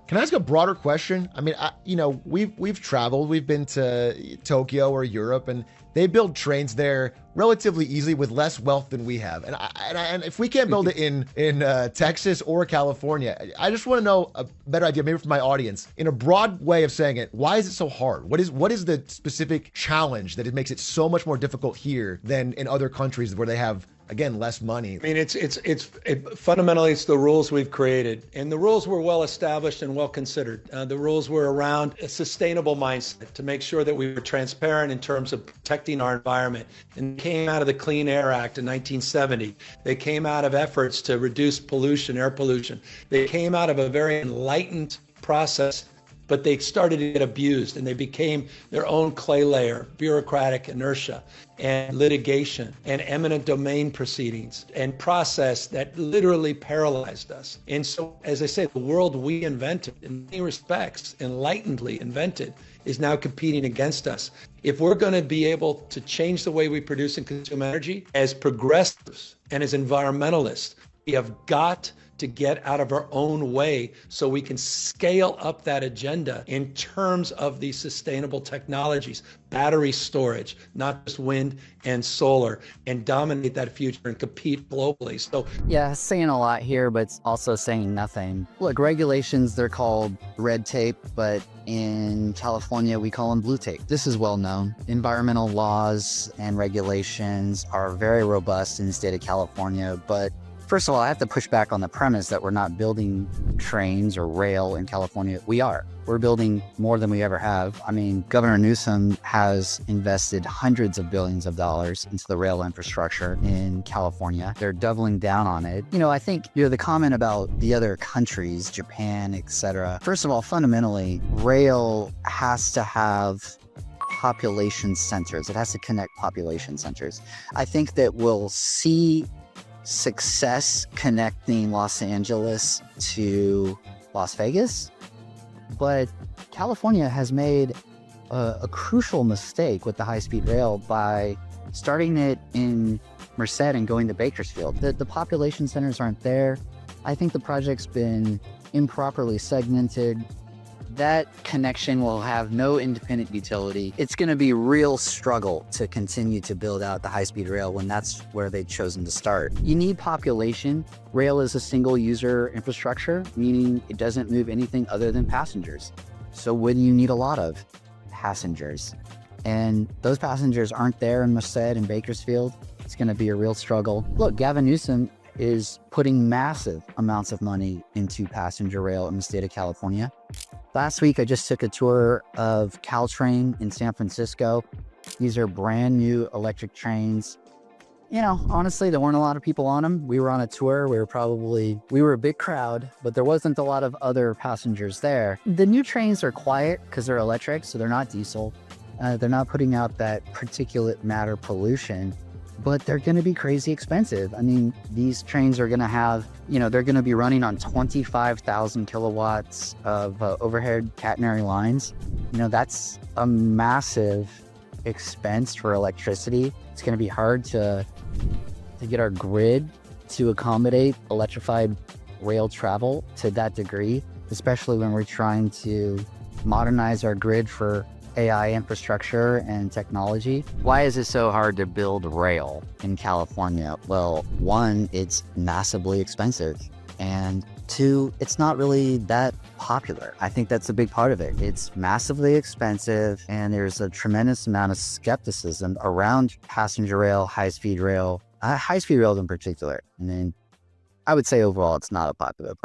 Can I ask a broader question? I mean, we've traveled, we've been to Tokyo or Europe, and they build trains there relatively easily with less wealth than we have. And if we can't build it in Texas or California, I just want to know a better idea, maybe for my audience, in a broad way of saying it. Why is it so hard? What is the specific challenge that it makes it so much more difficult here than in other countries where they have, again, less money? I mean, fundamentally it's the rules we've created, and the rules were well established and well considered. The rules were around a sustainable mindset to make sure that we were transparent in terms of protecting our environment. And came out of the Clean Air Act in 1970. They came out of efforts to reduce pollution, air pollution. They came out of a very enlightened process, but they started to get abused and they became their own clay layer, bureaucratic inertia and litigation and eminent domain proceedings and process that literally paralyzed us. And so, as I say, the world we invented, in many respects, enlightenedly invented, is now competing against us. If we're going to be able to change the way we produce and consume energy as progressives and as environmentalists, we have got to get out of our own way so we can scale up that agenda in terms of these sustainable technologies, battery storage, not just wind and solar, and dominate that future and compete globally. So yeah, saying a lot here, but it's also saying nothing. Look, regulations, they're called red tape, but in California, we call them blue tape. This is well known. Environmental laws and regulations are very robust in the state of California, but first of all, I have to push back on the premise that we're not building trains or rail in California. We are. We're building more than we ever have. I mean, Governor Newsom has invested hundreds of billions of dollars into the rail infrastructure in California. They're doubling down on it. I think, the comment about the other countries, Japan, etc. First of all, fundamentally, rail has to have population centers. It has to connect population centers. I think that we'll see success connecting Los Angeles to Las Vegas, but California has made a crucial mistake with the high-speed rail by starting it in Merced and going to Bakersfield. The population centers aren't there. I think the project's been improperly segmented. That connection will have no independent utility. It's going to be a real struggle to continue to build out the high-speed rail when that's where they've chosen to start. You need population. Rail is a single user infrastructure, meaning it doesn't move anything other than passengers. So what do you need a lot of? Passengers. And those passengers aren't there in Merced and Bakersfield. It's going to be a real struggle. Look, Gavin Newsom is putting massive amounts of money into passenger rail in the state of California. Last week, I just took a tour of Caltrain in San Francisco. These are brand new electric trains. Honestly, there weren't a lot of people on them. We were on a tour. We were a big crowd, but there wasn't a lot of other passengers there. The new trains are quiet because they're electric, so they're not diesel. They're not putting out that particulate matter pollution, but they're going to be crazy expensive. I mean, these trains are going to have, they're going to be running on 25,000 kilowatts of overhead catenary lines. That's a massive expense for electricity. It's going to be hard to get our grid to accommodate electrified rail travel to that degree, especially when we're trying to modernize our grid for AI infrastructure and technology. Why is it so hard to build rail in California? Well, one, it's massively expensive. And two, it's not really that popular. I think that's a big part of it. It's massively expensive, and there's a tremendous amount of skepticism around passenger rail, high-speed rail in particular. And then I would say overall, it's not a popular project.